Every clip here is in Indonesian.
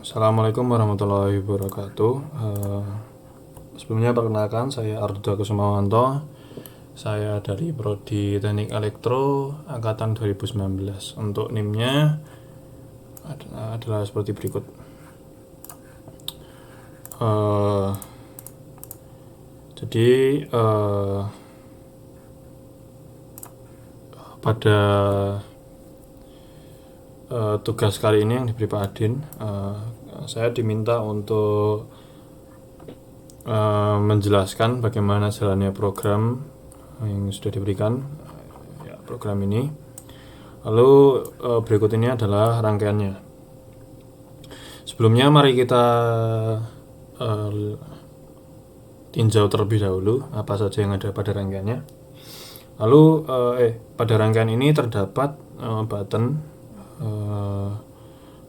Assalamualaikum warahmatullahi wabarakatuh. Sebelumnya perkenalkan, saya Arda Kusumawanto. Saya dari Prodi Teknik Elektro angkatan 2019. Untuk NIM-nya adalah seperti berikut. Jadi pada tugas kali ini yang diberi Pak Adin, saya diminta untuk menjelaskan bagaimana jalannya program yang sudah diberikan, program ini. Lalu berikut ini adalah rangkaiannya. Sebelumnya mari kita tinjau terlebih dahulu apa saja yang ada pada rangkaiannya. Lalu pada rangkaian ini terdapat button.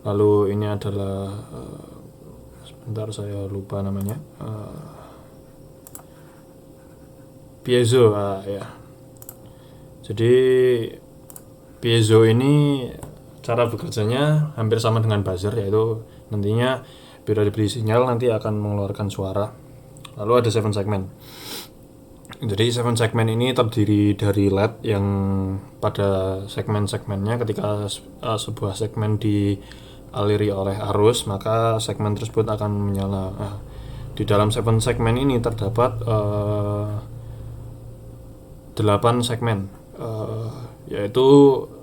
Lalu ini adalah sebentar saya lupa namanya, piezo ya. Jadi piezo ini cara bekerjanya hampir sama dengan buzzer, yaitu nantinya bila diberi sinyal nanti akan mengeluarkan suara. Lalu ada 7 segmen. Jadi 7 segmen ini terdiri dari LED yang pada segmen-segmennya ketika sebuah segmen dialiri oleh arus, maka segmen tersebut akan menyala. Di dalam 7 segmen ini terdapat 8 segmen, yaitu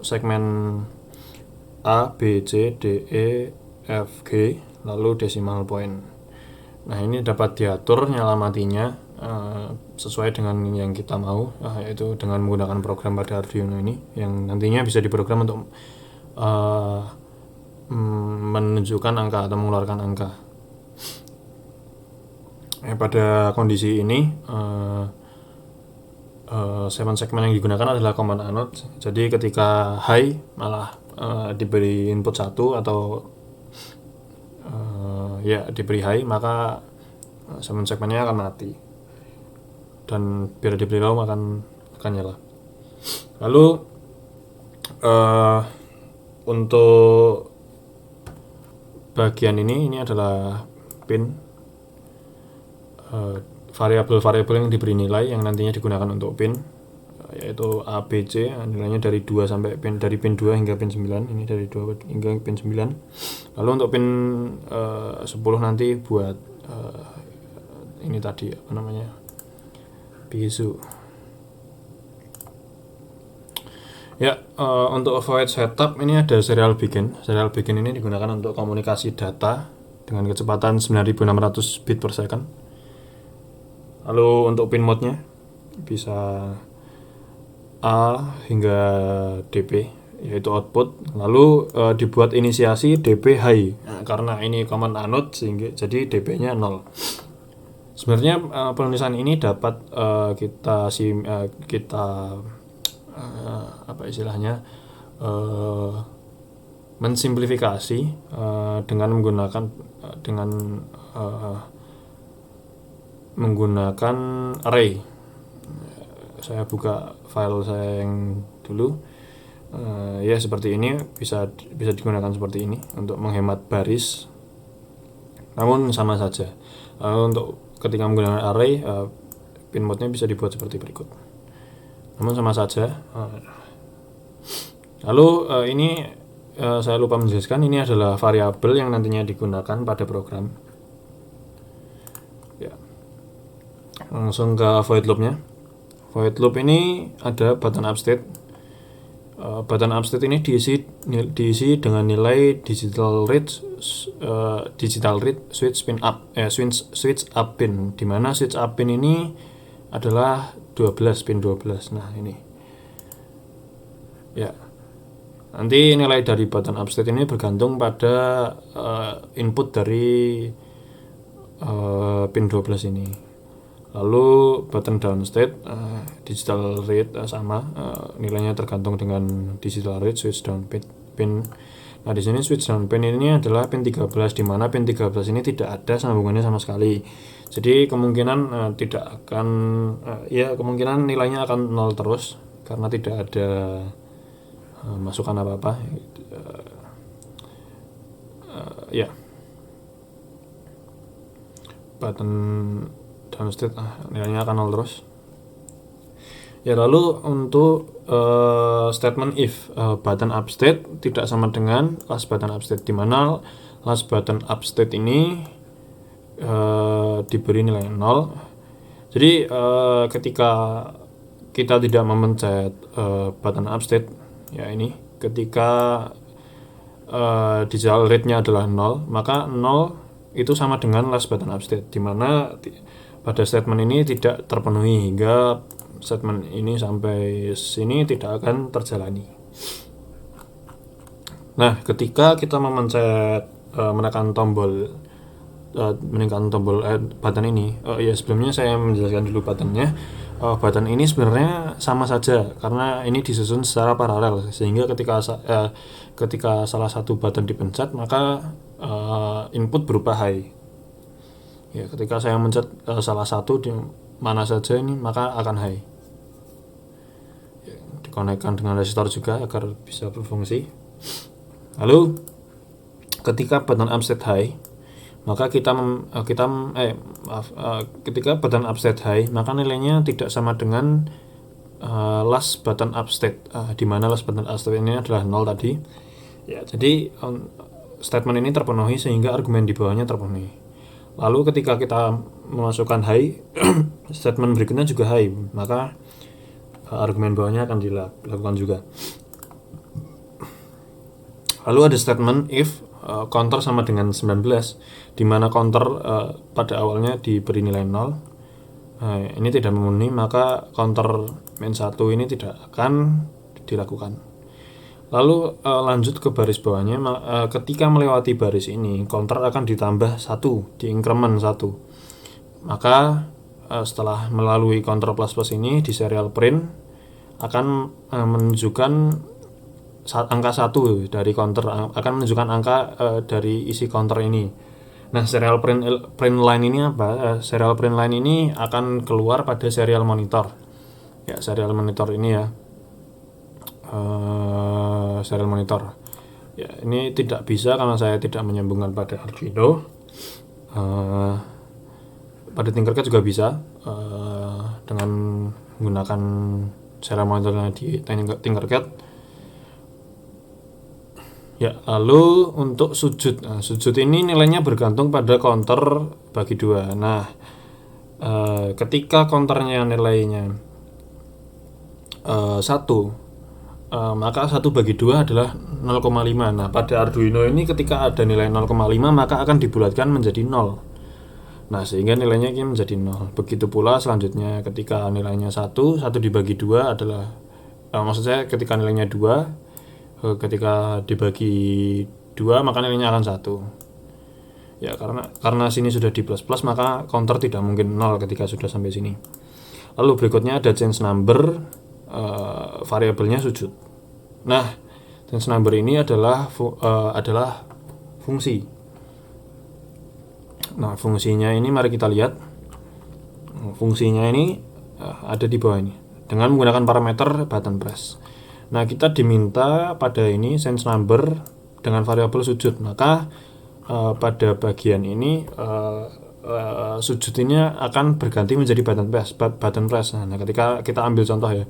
segmen A, B, C, D, E, F, G, lalu decimal point. Nah, ini dapat diatur nyala matinya sesuai dengan yang kita mau, yaitu dengan menggunakan program pada Arduino ini yang nantinya bisa diprogram untuk menunjukkan angka atau mengeluarkan angka. Pada kondisi ini 7 segmen yang digunakan adalah common anode. Jadi ketika high malah diberi input 1 atau diberi high, maka 7 segmennya akan mati, dan bila diberi low akan nyala. Lalu untuk bagian ini adalah pin, variabel-variabel yang diberi nilai yang nantinya digunakan untuk pin, yaitu A, B, C, nilainya dari 2 sampai dari pin 2 hingga pin 9, ini dari 2 hingga pin 9. Lalu untuk pin 10 nanti buat ini tadi apa namanya, piezo. Ya, untuk void setup ini ada serial begin. Serial begin ini digunakan untuk komunikasi data dengan kecepatan 9600 bit per second. Lalu untuk pin mode-nya bisa A hingga DP, yaitu output. Lalu dibuat inisiasi DP high. Nah, karena ini common anode sehingga jadi DP-nya 0. Sebenarnya penulisan ini dapat kita apa istilahnya, mensimplifikasi dengan menggunakan array. Saya buka file saya yang dulu, ya seperti ini, bisa digunakan seperti ini untuk menghemat baris, namun sama saja. Untuk ketika menggunakan array, pin mode-nya bisa dibuat seperti berikut, namun sama saja. Lalu ini saya lupa menjelaskan, ini adalah variabel yang nantinya digunakan pada program. Ya, langsung ke void loop-nya. Void loop ini ada button upstate. Button upstate ini diisi dengan nilai digital read switch pin up, switch up pin, di mana switch up pin ini adalah 12, pin 12. Nah, ini ya, nanti nilai dari button upstate ini bergantung pada input dari pin 12 ini. Lalu button downstate, digital read sama, nilainya tergantung dengan digital read switch down pin. Nah, di sini switch down pin ini adalah pin 13, di mana pin 13 ini tidak ada sambungannya sama sekali. Jadi kemungkinan tidak akan kemungkinan nilainya akan 0 terus karena tidak ada masukan apa-apa. Ya. button down state nilainya akan 0 terus. Ya, lalu untuk statement if button up state tidak sama dengan last button up state, di mana last button up state ini diberi nilai 0. Jadi ketika kita tidak memencet button up state, ya ini ketika digital rate-nya adalah 0, maka 0 itu sama dengan last button up state, di mana pada statement ini tidak terpenuhi hingga statement ini sampai sini tidak akan terjalani. Nah, ketika kita menekan tombol button ini, ya sebelumnya saya menjelaskan dulu buttonnya. Button ini sebenarnya sama saja karena ini disusun secara paralel, sehingga ketika salah satu button dipencet maka input berupa high. Ya, ketika saya mencet salah satu di mana saja ini maka akan high. Ya, dikonekkan dengan resistor juga agar bisa berfungsi. Lalu ketika button up state high, maka ketika button up state high, maka nilainya tidak sama dengan last button up state, di mana last button up state ini adalah 0 tadi. Ya, jadi statement ini terpenuhi sehingga argumen di bawahnya terpenuhi. Lalu ketika kita memasukkan high, statement berikutnya juga high, maka argumen bawahnya akan dilakukan juga. Lalu ada statement if counter sama dengan 19, di mana counter pada awalnya diberi nilai 0. Ini tidak memenuhi, maka counter -1 ini tidak akan dilakukan. Lalu lanjut ke baris bawahnya, ketika melewati baris ini counter akan ditambah 1, di increment 1. Maka setelah melalui counter plus ini di serial print akan menunjukkan angka 1 dari counter, akan menunjukkan angka dari isi counter ini. Nah, serial print line ini apa? Serial print line ini akan keluar pada serial monitor. Ya, serial monitor ini ya. Serial monitor. Ya, ini tidak bisa karena saya tidak menyambungkan pada Arduino. Pada Tinkercad juga bisa dengan menggunakan serial monitornya di Tinkercad. Ya, lalu untuk sujud. Nah, sujud ini nilainya bergantung pada counter bagi 2. Nah, ketika counternya nilainya 1, maka 1 bagi 2 adalah 0,5. Nah, pada Arduino ini ketika ada nilai 0,5 maka akan dibulatkan menjadi 0. Nah, sehingga nilainya ini menjadi 0. Begitu pula selanjutnya ketika nilainya 1 dibagi 2 adalah maksud saya ketika nilainya 2, ketika dibagi 2 maka nilainya akan 1. Ya, karena sini sudah di plus maka counter tidak mungkin 0 ketika sudah sampai sini. Lalu berikutnya ada change number, variabelnya sujud. Nah, change number ini adalah fungsi. Nah, fungsinya ini mari kita lihat. Fungsinya ini ada di bawah ini dengan menggunakan parameter button press. Nah, kita diminta pada ini change number dengan variabel sujud. Maka pada bagian ini sujud ini akan berganti menjadi button press. Nah, ketika kita ambil contoh ya,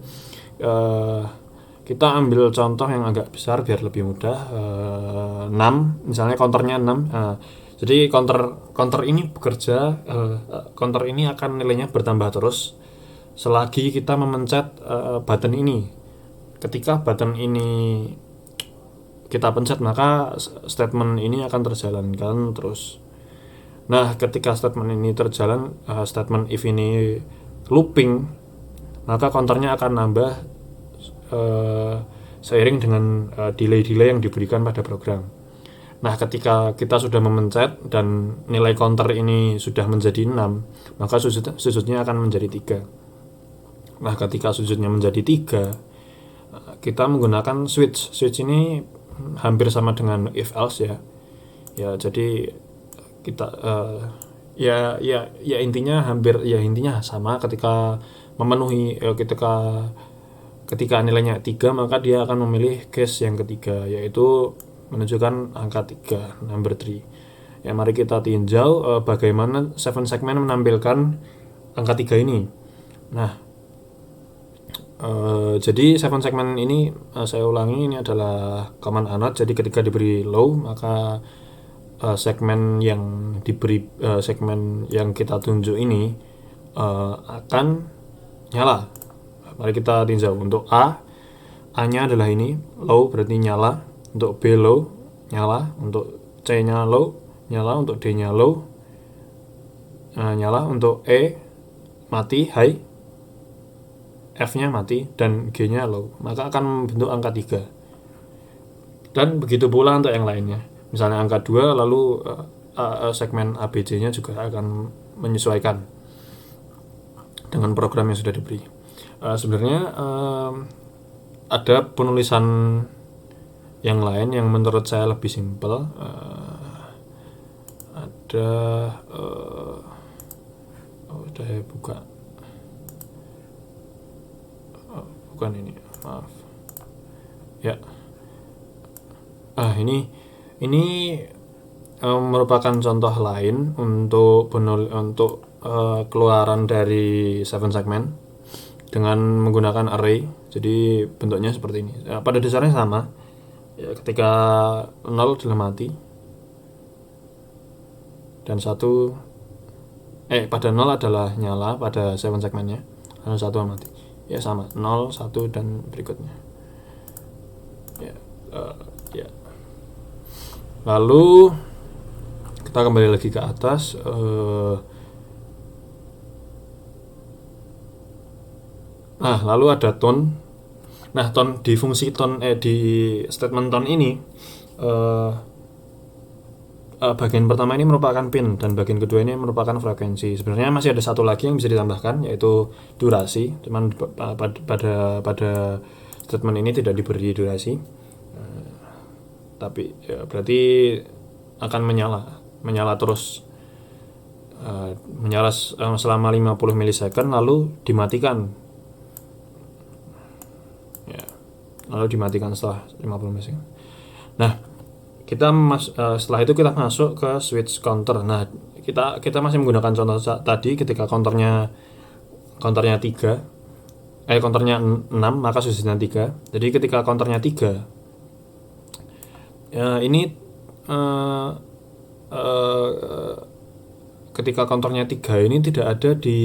kita ambil contoh yang agak besar biar lebih mudah. 6, misalnya counternya 6. Jadi counter ini bekerja, counter ini akan nilainya bertambah terus selagi kita memencet button ini. Ketika button ini kita pencet maka statement ini akan terjalankan terus. Nah, ketika statement ini terjalan, statement if ini looping, maka counternya akan nambah seiring dengan delay yang diberikan pada program. Nah, ketika kita sudah memencet dan nilai counter ini sudah menjadi 6, maka sujudnya akan menjadi 3. Nah, ketika sujudnya menjadi 3, kita menggunakan switch. Switch ini hampir sama dengan if else ya. Ya, jadi kita intinya sama ketika memenuhi ketika nilainya 3 maka dia akan memilih case yang ketiga, yaitu menunjukkan angka 3, number 3. Ya, mari kita tinjau bagaimana 7 segmen menampilkan angka 3 ini. Nah, jadi 7 segmen ini saya ulangi, ini adalah command annotate. Jadi ketika diberi low, maka segmen yang segmen yang kita tunjuk ini akan nyala. Mari kita tinjau. Untuk A-nya adalah ini, low berarti nyala. Untuk B low, nyala. Untuk C-nya low, nyala. Untuk D-nya low, nyala. Untuk E mati, high. F-nya mati dan G-nya low. Maka akan membentuk angka 3. Dan begitu pula untuk yang lainnya. Misalnya angka 2, lalu segmen ABC-nya juga akan menyesuaikan dengan program yang sudah diberi. Sebenarnya ada penulisan yang lain yang menurut saya lebih simpel. Ada sudah saya buka. Bukan ini, maaf. Ya. Ini merupakan contoh lain untuk keluaran dari 7 segmen dengan menggunakan array. Jadi bentuknya seperti ini. Pada dasarnya sama. Ya, ketika 0 adalah mati dan 1 pada 0 adalah nyala pada 7 segmennya, lalu 1 mati. Ya sama, 0, 1 dan berikutnya. Ya. Lalu kita kembali lagi ke atas. Lalu ada tone. Nah, tone di fungsi tone di statement tone ini, bagian pertama ini merupakan pin dan bagian kedua ini merupakan frekuensi. Sebenarnya masih ada satu lagi yang bisa ditambahkan, yaitu durasi. Cuman pada statement ini tidak diberi durasi. Tapi ya, berarti akan menyala terus, menyala selama 50 milisecond lalu dimatikan. Ya, lalu dimatikan setelah 50 milisecond. Nah, setelah itu kita masuk ke switch counter. Nah, kita masih menggunakan contoh tadi ketika counternya 3, counternya 6, maka switchnya 3. Jadi ketika counternya 3, ini ketika counternya 3 ini tidak ada di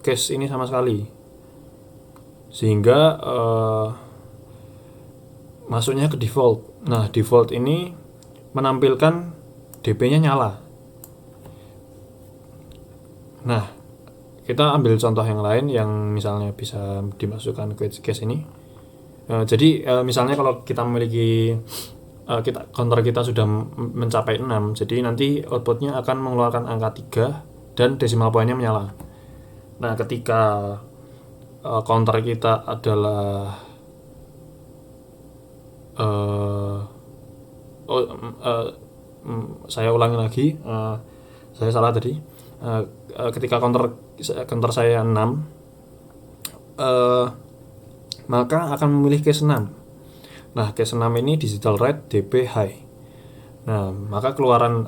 case ini sama sekali, sehingga masuknya ke default. Nah, default ini menampilkan DP-nya nyala. Nah, kita ambil contoh yang lain yang misalnya bisa dimasukkan ke case ini. Jadi misalnya kalau kita memiliki counter kita sudah mencapai 6, jadi nanti outputnya akan mengeluarkan angka 3 dan desimal poinnya menyala. Nah, ketika counter kita adalah saya ulangi lagi, saya salah tadi. Ketika counter saya 6, maka akan memilih case 6. Nah, case 6 ini digital write DP high. Nah, maka keluaran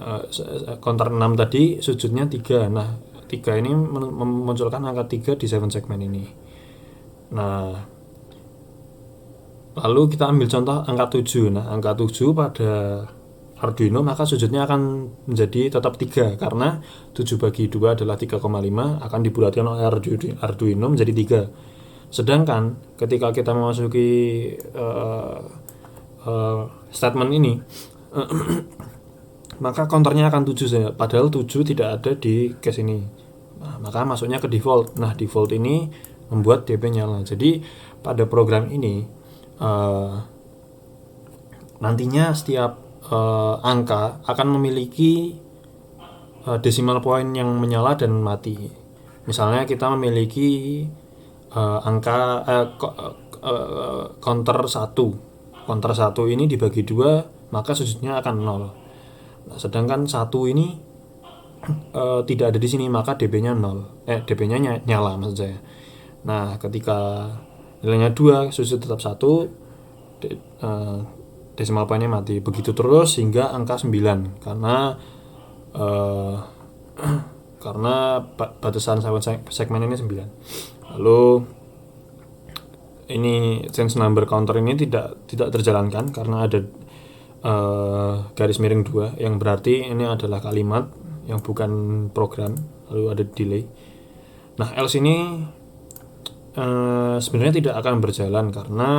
counter 6 tadi sujudnya 3. Nah, 3 ini memunculkan angka 3 di 7 segmen ini. Nah, lalu kita ambil contoh angka 7. Nah, angka 7 pada Arduino maka sujudnya akan menjadi tetap 3 karena 7 bagi 2 adalah 3,5, akan dibulatkan oleh Arduino menjadi 3. Sedangkan ketika kita memasuki statement ini, maka counternya akan 7 saja, padahal 7 tidak ada di case ini. Nah, maka masuknya ke default. Nah, default ini membuat DP nyala. Jadi pada program ini nantinya setiap angka akan memiliki decimal point yang menyala dan mati. Misalnya kita memiliki angka counter 1 ini dibagi 2, maka sujudnya akan 0. Nah, sedangkan 1 ini tidak ada di sini, maka DP-nya 0. DP-nya nyala maksud saya. Nah, ketika nilainya 2, sujud tetap 1, desimal poinnya mati. Begitu terus hingga angka 9 karena batasan segmen ini 9. Lalu ini change number counter ini tidak terjalankan karena ada garis miring 2 yang berarti ini adalah kalimat yang bukan program, lalu ada delay. Nah, else ini sebenarnya tidak akan berjalan karena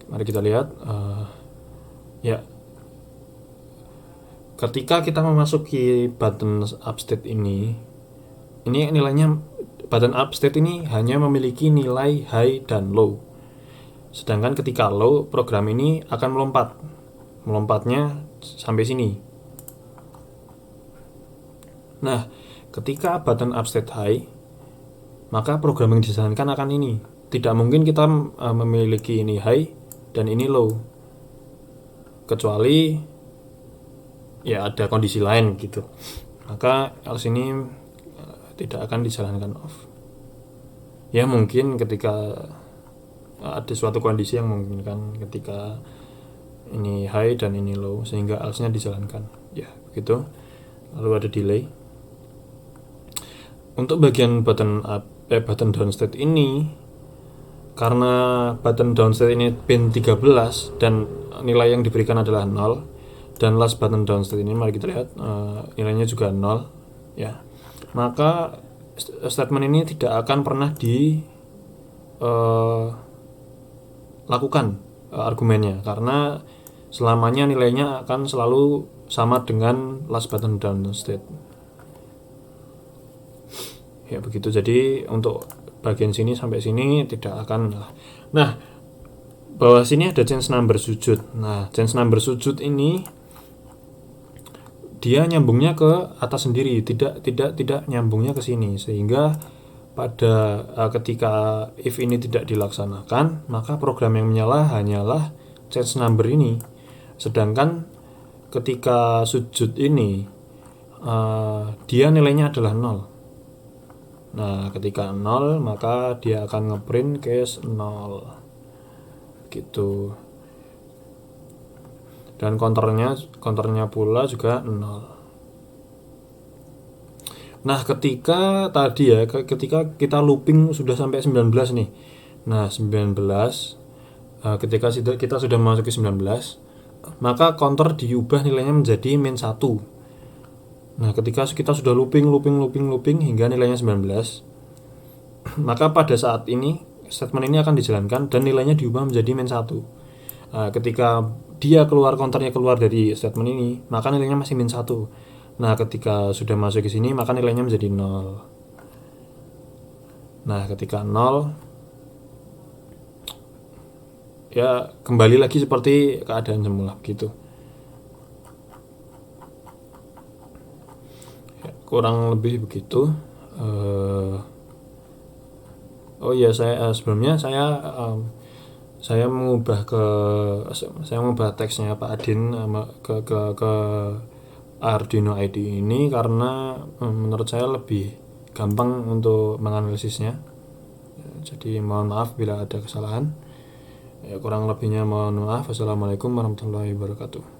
mari kita lihat ya, ketika kita memasuki button upstate ini nilainya button upstate ini hanya memiliki nilai high dan low. Sedangkan ketika low, program ini akan melompatnya sampai sini. Nah, ketika button upstate high, maka program yang dijalankan akan ini. Tidak mungkin kita memiliki ini high dan ini low, kecuali ya ada kondisi lain gitu. Maka else ini tidak akan dijalankan off. Ya mungkin ketika ada suatu kondisi yang memungkinkan ketika ini high dan ini low sehingga else-nya dijalankan. Ya, begitu. Lalu ada delay. Untuk bagian button down state ini, karena button down state ini pin 13 dan nilai yang diberikan adalah 0, dan last button down state ini mari kita lihat nilainya juga 0 ya. Maka statement ini tidak akan pernah lakukan argumennya karena selamanya nilainya akan selalu sama dengan last button down state. Ya begitu. Jadi untuk bagian sini sampai sini tidak akan. Nah, bawah sini ada change number sujud. Nah, change number sujud ini dia nyambungnya ke atas sendiri, tidak nyambungnya ke sini, sehingga pada ketika if ini tidak dilaksanakan, maka program yang menyala hanyalah change number ini. Sedangkan ketika sujud ini dia nilainya adalah 0. Nah, ketika 0 maka dia akan ngeprint case 0 gitu. Dan counternya pula juga 0. Nah, ketika tadi ya, ketika kita looping sudah sampai 19 nih. Nah, 19 ketika kita sudah memasuki 19, maka counter diubah nilainya menjadi min 1. Nah, ketika kita sudah looping hingga nilainya 19, maka pada saat ini statement ini akan dijalankan dan nilainya diubah menjadi min 1. Nah, ketika dia counternya keluar dari statement ini, maka nilainya masih min 1. Nah, ketika sudah masuk ke sini, maka nilainya menjadi 0. Nah, ketika 0, ya kembali lagi seperti keadaan semula gitu. Kurang lebih begitu. Oh iya, sebelumnya saya mengubah teksnya Pak Adin ke Arduino IDE ini karena menurut saya lebih gampang untuk menganalisisnya. Jadi mohon maaf bila ada kesalahan. Ya, kurang lebihnya mohon maaf. Wassalamualaikum warahmatullahi wabarakatuh.